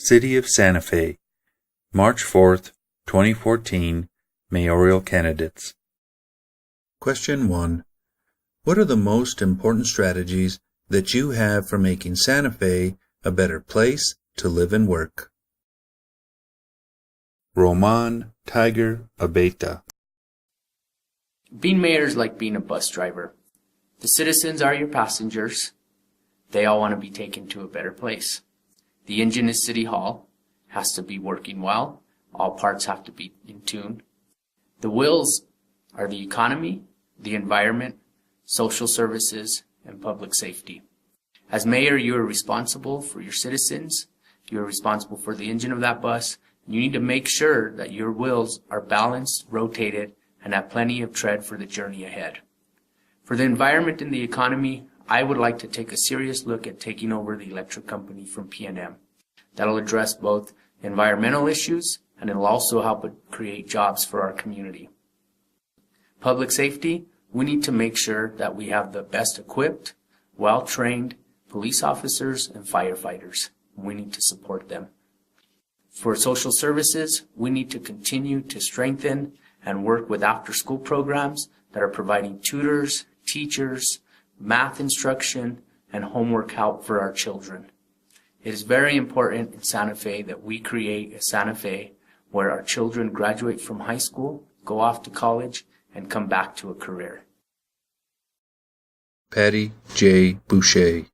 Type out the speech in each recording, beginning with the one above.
City of Santa Fe, March 4th, 2014, Mayoral Candidates. Question 1. What are the most important strategies that you have for making Santa Fe a better place to live and work? Roman Tiger Abeta. Being mayor is like being a bus driver. The citizens are your passengers. They all want to be taken to a better place. The engine is City Hall, has to be working well. All parts have to be in tune. The wheels are the economy, the environment, social services, and public safety. As mayor, you are responsible for your citizens. You are responsible for the engine of that bus. You need to make sure that your wheels are balanced, rotated, and have plenty of tread for the journey ahead. For the environment and the economy, I would like to take a serious look at taking over the electric company from P&M. That'll address both environmental issues and it'll also help create jobs for our community. Public safety, we need to make sure that we have the best equipped, well-trained police officers and firefighters. We need to support them. For social services, we need to continue to strengthen and work with after-school programs that are providing tutors, teachers, math instruction, and homework help for our children. It is very important in Santa Fe that we create a Santa Fe where our children graduate from high school, go off to college, and come back to a career. Patty J. Boucher.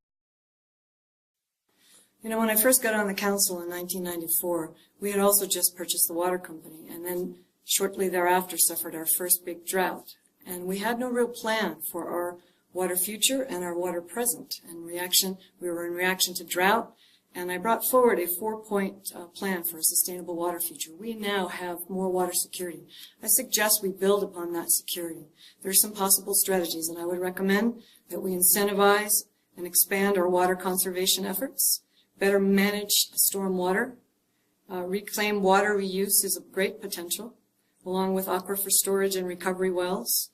You know, when I first got on the council in 1994, we had also just purchased the water company, and then shortly thereafter suffered our first big drought. And we had no real plan for our water future and our water present. We were in reaction to drought, and I brought forward a 4-point plan for a sustainable water future. We now have more water security. I suggest we build upon that security. There are some possible strategies, and I would recommend that we incentivize and expand our water conservation efforts, better manage storm water, reclaim water reuse is of great potential, along with aquifer storage and recovery wells,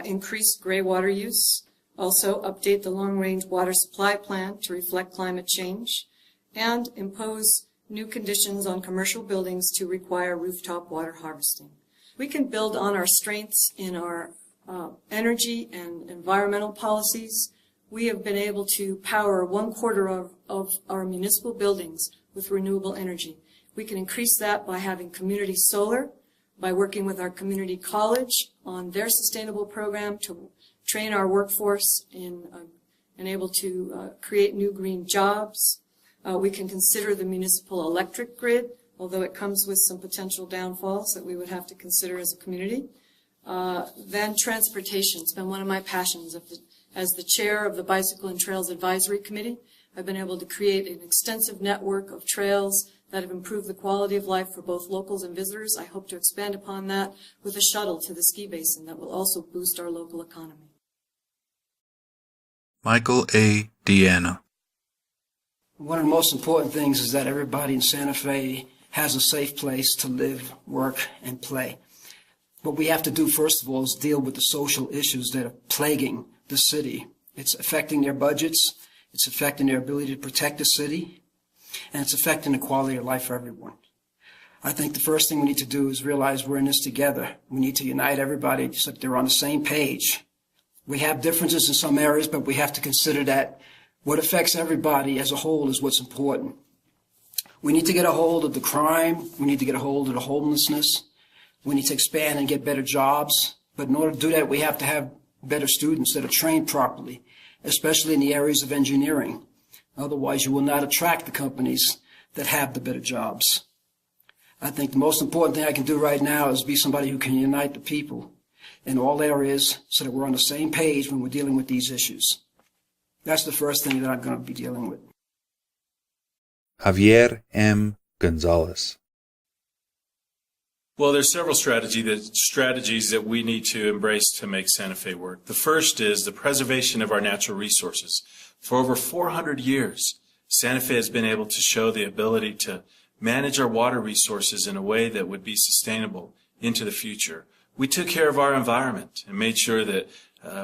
increase gray water use, also update the long-range water supply plan to reflect climate change, and impose new conditions on commercial buildings to require rooftop water harvesting. We can build on our strengths in our energy and environmental policies. We have been able to power 1/4 of our municipal buildings with renewable energy. We can increase that by having community solar, by working with our community college on their sustainable program to train our workforce and able to create new green jobs. We can consider the municipal electric grid, although it comes with some potential downfalls that we would have to consider as a community. Then transportation. It's been one of my passions. As the chair of the Bicycle and Trails Advisory Committee, I've been able to create an extensive network of trails that have improved the quality of life for both locals and visitors. I hope to expand upon that with a shuttle to the ski basin that will also boost our local economy. Michael A. DeAnna. One of the most important things is that everybody in Santa Fe has a safe place to live, work, and play. What we have to do, first of all, is deal with the social issues that are plaguing the city. It's affecting their budgets, it's affecting their ability to protect the city, and it's affecting the quality of life for everyone. I think the first thing we need to do is realize we're in this together. We need to unite everybody so that they're on the same page. We have differences in some areas, but we have to consider that what affects everybody as a whole is what's important. We need to get a hold of the crime. We need to get a hold of the homelessness. We need to expand and get better jobs. But in order to do that, we have to have better students that are trained properly, especially in the areas of engineering. Otherwise, you will not attract the companies that have the better jobs. I think the most important thing I can do right now is be somebody who can unite the people in all areas so that we're on the same page when we're dealing with these issues. That's the first thing that I'm going to be dealing with. Javier M Gonzalez. Well, there's several strategies that we need to embrace to make Santa Fe work. The first is the preservation of our natural resources. For over 400 years, Santa Fe has been able to show the ability to manage our water resources in a way that would be sustainable into the future. We took care of our environment and made sure that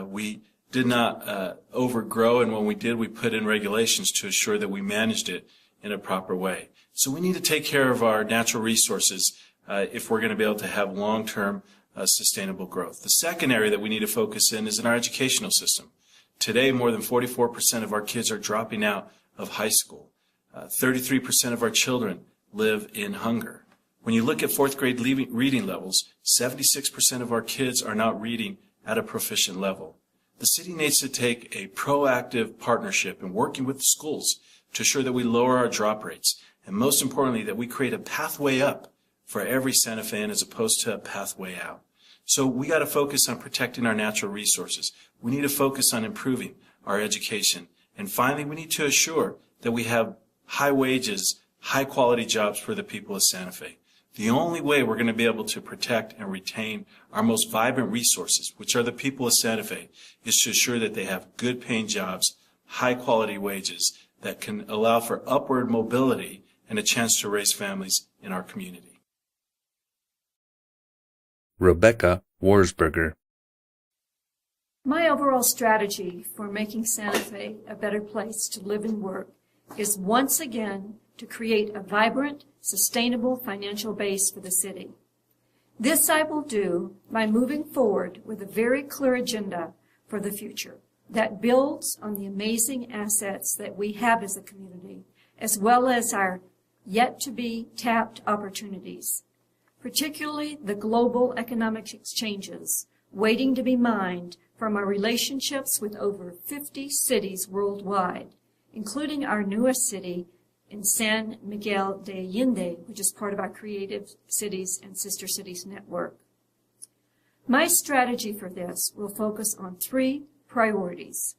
we did not overgrow, and when we did, we put in regulations to assure that we managed it in a proper way. So we need to take care of our natural resources if we're going to be able to have long-term sustainable growth. The second area that we need to focus in is in our educational system. Today, more than 44% of our kids are dropping out of high school. 33% of our children live in hunger. When you look at fourth grade reading levels, 76% of our kids are not reading at a proficient level. The city needs to take a proactive partnership in working with the schools to ensure that we lower our drop rates, and most importantly, that we create a pathway up for every Santa Fean as opposed to a pathway out. So we got to focus on protecting our natural resources. We need to focus on improving our education. And finally, we need to assure that we have high wages, high quality jobs for the people of Santa Fe. The only way we're going to be able to protect and retain our most vibrant resources, which are the people of Santa Fe, is to ensure that they have good paying jobs, high quality wages that can allow for upward mobility and a chance to raise families in our community. Rebecca Warsberger. My overall strategy for making Santa Fe a better place to live and work is once again to create a vibrant, sustainable financial base for the city. This I will do by moving forward with a very clear agenda for the future that builds on the amazing assets that we have as a community, as well as our yet-to-be tapped opportunities, particularly the global economic exchanges waiting to be mined from our relationships with over 50 cities worldwide, including our newest city in San Miguel de Allende, which is part of our Creative Cities and Sister Cities network. My strategy for this will focus on 3 priorities.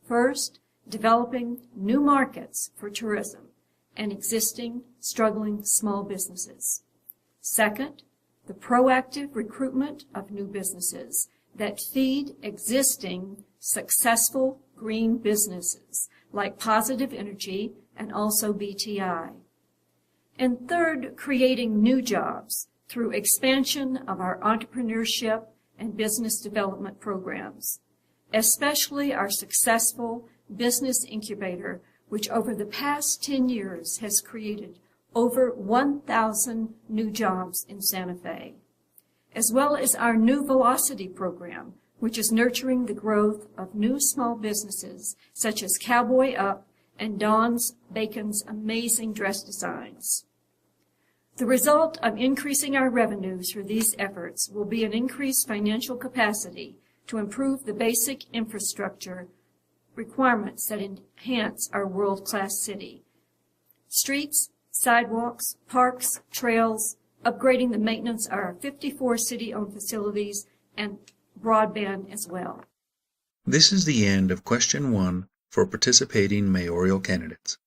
First, developing new markets for tourism and existing struggling small businesses. Second, the proactive recruitment of new businesses that feed existing successful green businesses like Positive Energy and also BTI. And third, creating new jobs through expansion of our entrepreneurship and business development programs, especially our successful business incubator, which over the past 10 years has created over 1,000 new jobs in Santa Fe, as well as our new Velocity program, which is nurturing the growth of new small businesses such as Cowboy Up and Dawn's Bacon's amazing dress designs. The result of increasing our revenue through these efforts will be an increased financial capacity to improve the basic infrastructure requirements that enhance our world-class city. Streets, sidewalks, parks, trails, upgrading the maintenance of our 54 city-owned facilities, and broadband as well. This is the end of question 1 for participating mayoral candidates.